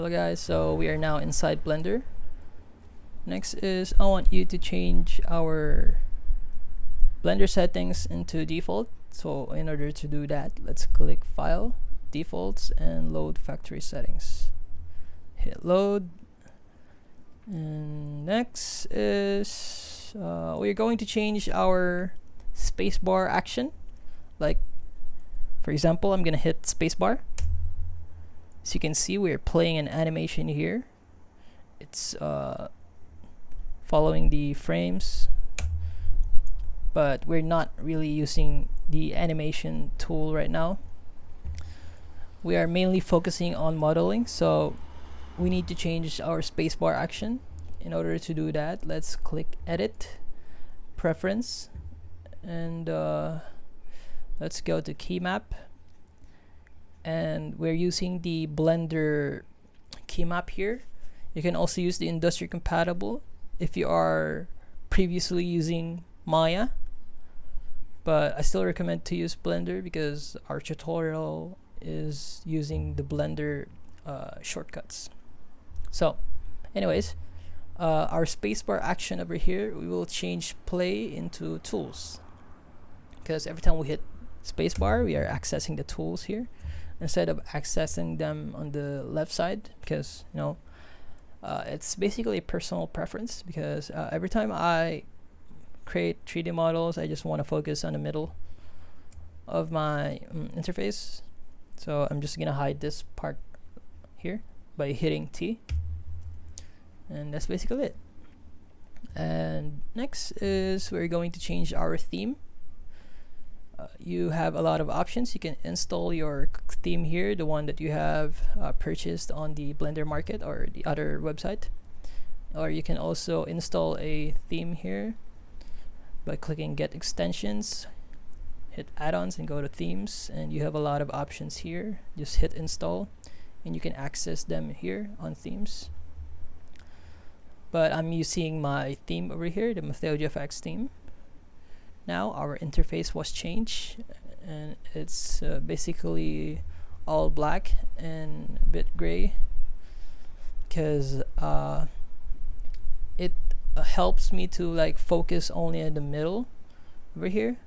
Hello guys, so we are now inside Blender. Next is I want you to change our Blender settings into default. So in order to do that, let's click File, Defaults, and Load Factory Settings. Hit Load. And next is we're going to change our spacebar action. Like, for example, I'm gonna hit spacebar. So you can see we're playing an animation here. It's following the frames, but we're not really using the animation tool right now. We are mainly focusing on modeling, so we need to change our spacebar action. In order to do that, let's click Edit, Preference, and let's go to Key Map. And we're using the Blender key map here. You can also use the industry compatible if you are previously using Maya, but I still recommend to use Blender because our tutorial is using the Blender shortcuts. So anyways, our spacebar action over here, we will change play into tools, because every time we hit spacebar we are accessing the tools here instead of accessing them on the left side, because it's basically a personal preference, because every time I create 3D models I just want to focus on the middle of my interface. So I'm just gonna hide this part here by hitting T, and that's basically it. And next is we're going to change our theme. You have a lot of options. You can install your theme here, the one that you have purchased on the Blender Market or the other website, or you can also install a theme here by clicking Get Extensions, hit Add-ons, and go to Themes, and you have a lot of options here. Just hit Install and you can access them here on Themes. But I'm using my theme over here, the MatheoGFX theme. Now our interface was changed, and it's basically all black and a bit gray, because it helps me to like focus only in the middle over here,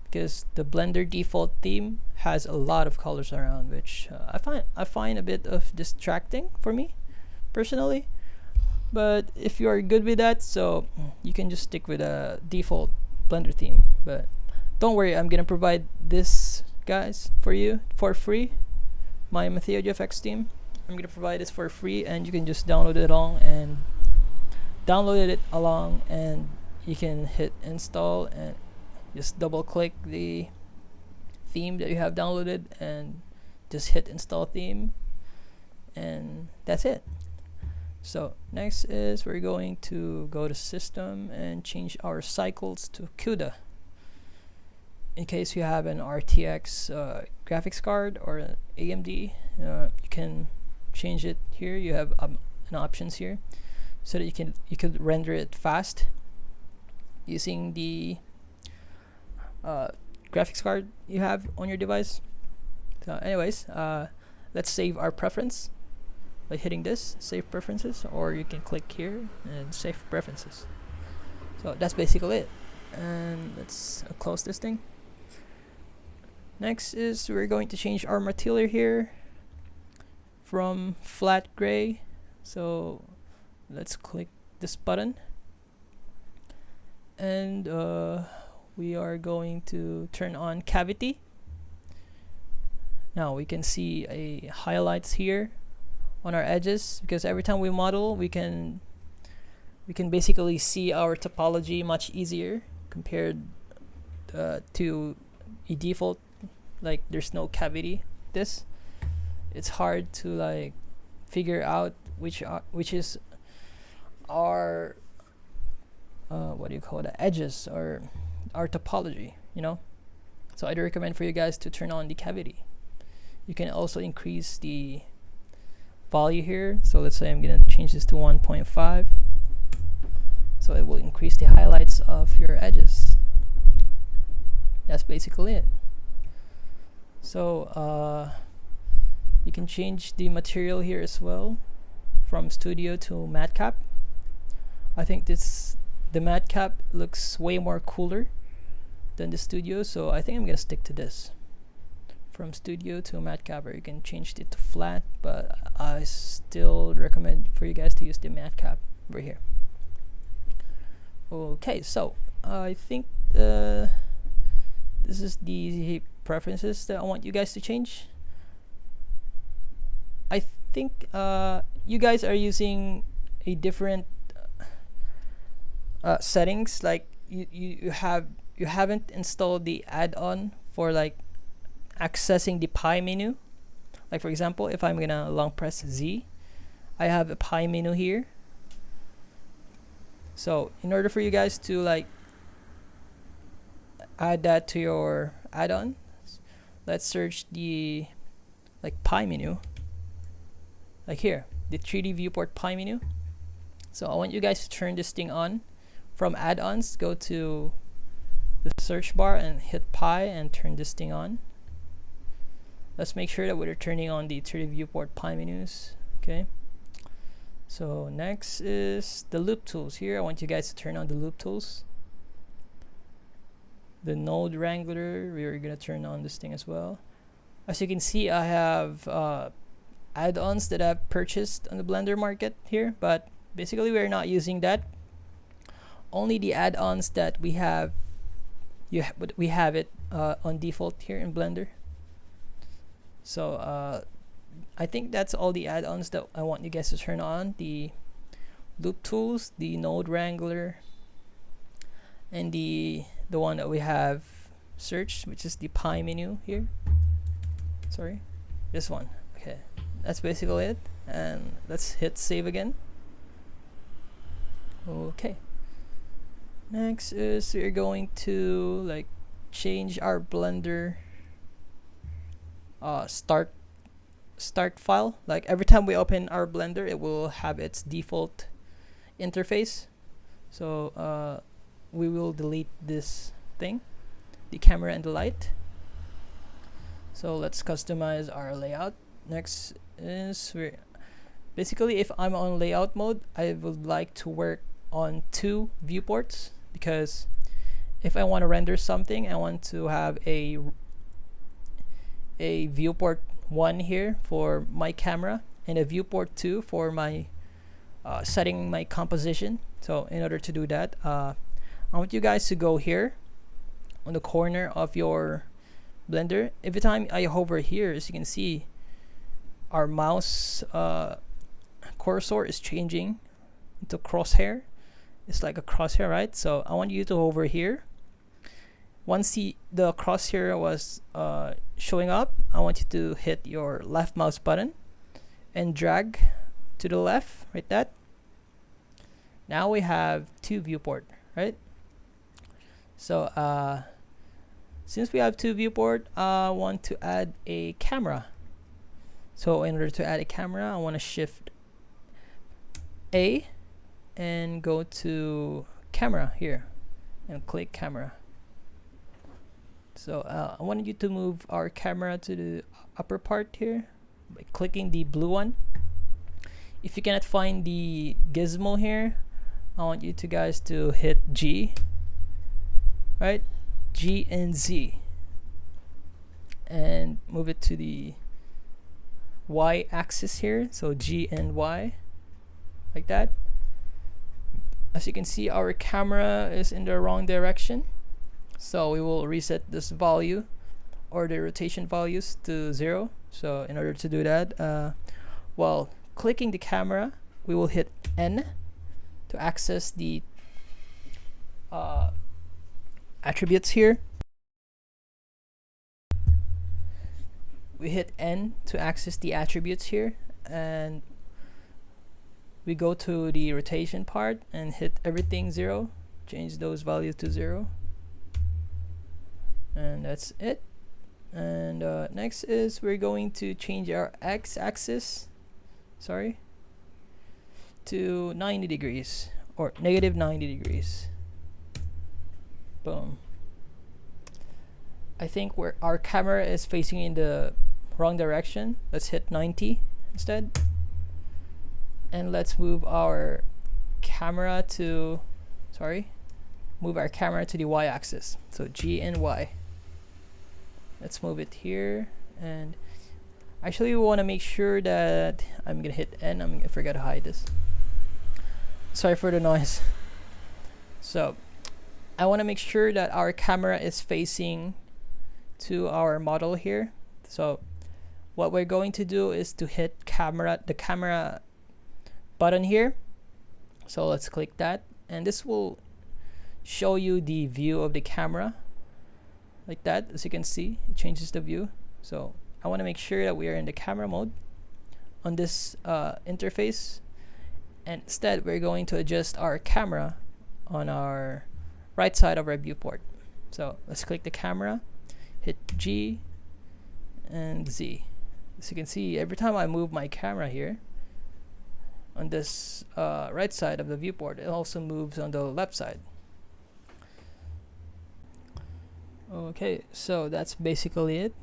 because the Blender default theme has a lot of colors around, which I find a bit of distracting for me personally. But if you are good with that, so you can just stick with a default Blender theme. But don't worry, I'm gonna provide this, guys, for you for free. My MatheoGFX theme, I'm gonna provide this for free, and you can just download it along, and you can hit install and just double click the theme that you have downloaded and just hit install theme, and that's it. So next is we're going to go to System and change our cycles to CUDA. In case you have an RTX graphics card or an AMD, you can change it here. You have an options here so that you could render it fast using the graphics card you have on your device. So anyways, let's save our preference by hitting this, Save Preferences, or you can click here and Save Preferences. So that's basically it, and let's close this thing. Next is we're going to change our material here from flat gray. So let's click this button, and we are going to turn on cavity. Now we can see a highlights here on our edges, because every time we model we can basically see our topology much easier compared to a default, like there's no cavity. It's hard to like figure out which is our what do you call it, edges or our topology, So I'd recommend for you guys to turn on the cavity. You can also increase the value here. So let's say I'm gonna change this to 1.5, so it will increase the highlights of your edges. That's basically it. So You can change the material here as well from studio to matte cap. I think the matte cap looks way more cooler than the studio, so I think I'm gonna stick to this. From studio to matte cap, or you can change it to flat, but I still recommend for you guys to use the matte cap over here. Okay, so I think this is the preferences that I want you guys to change. I think you guys are using a different settings. Like you haven't installed the add-on for like accessing the pie menu. Like for example, if I'm gonna long press Z, I have a pie menu here. So in order for you guys to like add that to your add-on, let's search the like pie menu, like here, the 3D viewport pie menu. So I want you guys to turn this thing on. From add-ons, go to the search bar and hit pie and turn this thing on. Let's make sure that we're turning on the 3D viewport pie menus. Okay, so next is the loop tools. Here I want you guys to turn on the loop tools. The node wrangler, we're gonna turn on this thing as well. As you can see, I have add-ons that I've purchased on the Blender market here, but basically we're not using that. Only the add-ons that we have, we have it on default here in Blender. So I think that's all the add-ons that I want you guys to turn on: the loop tools, the node wrangler, and the one that we have searched, which is the pie menu here. Sorry, this one. Okay, that's basically it. And let's hit save again. Okay, next is we're going to like change our Blender start file. Like every time we open our Blender, it will have its default interface. So we will delete this thing, the camera and the light. So let's customize our layout. Next is basically, if I'm on layout mode, I would like to work on 2 viewports, because if I want to render something, I want to have a viewport 1 here for my camera and a viewport 2 for my setting my composition. So in order to do that, I want you guys to go here on the corner of your Blender. Every time I hover here, as you can see, our mouse cursor is changing into crosshair. It's like a crosshair, right? So I want you to hover here. Once the crosshair was showing up, I want you to hit your left mouse button and drag to the left, right? That. Now we have 2 viewport, right? So since we have 2 viewport, I want to add a camera. So in order to add a camera, I want to shift A and go to camera here and click camera. So I wanted you to move our camera to the upper part here by clicking the blue one. If you cannot find the gizmo here, I want you guys to hit G, right? G and Z, and move it to the Y axis here. So G and Y, like that. As you can see, our camera is in the wrong direction, so we will reset this value or the rotation values to 0. So in order to do that, while clicking the camera, we will hit N to access the attributes here. We hit N to access the attributes here, and we go to the rotation part and hit everything 0. Change those values to 0, and that's it. And next is we're going to change our x-axis, to 90 degrees or negative 90 degrees. Boom. I think where our camera is facing in the wrong direction. Let's hit 90 instead. And let's move our camera to, move our camera to the y-axis. So G and Y. Let's move it here. And actually we want to make sure that I'm gonna hit N. I forgot to hide this. Sorry for the noise. So I want to make sure that our camera is facing to our model here. So what we're going to do is to hit the camera button here. So let's click that, and this will show you the view of the camera like that. As you can see, it changes the view. So I want to make sure that we are in the camera mode on this interface, and instead we're going to adjust our camera on our right side of our viewport. So let's click the camera, hit G and Z. As you can see, every time I move my camera here on this right side of the viewport, it also moves on the left side. Okay, so that's basically it.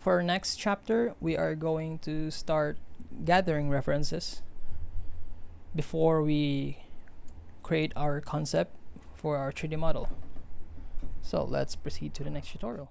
For our next chapter, we are going to start gathering references before we create our concept for our 3D model. So let's proceed to the next tutorial.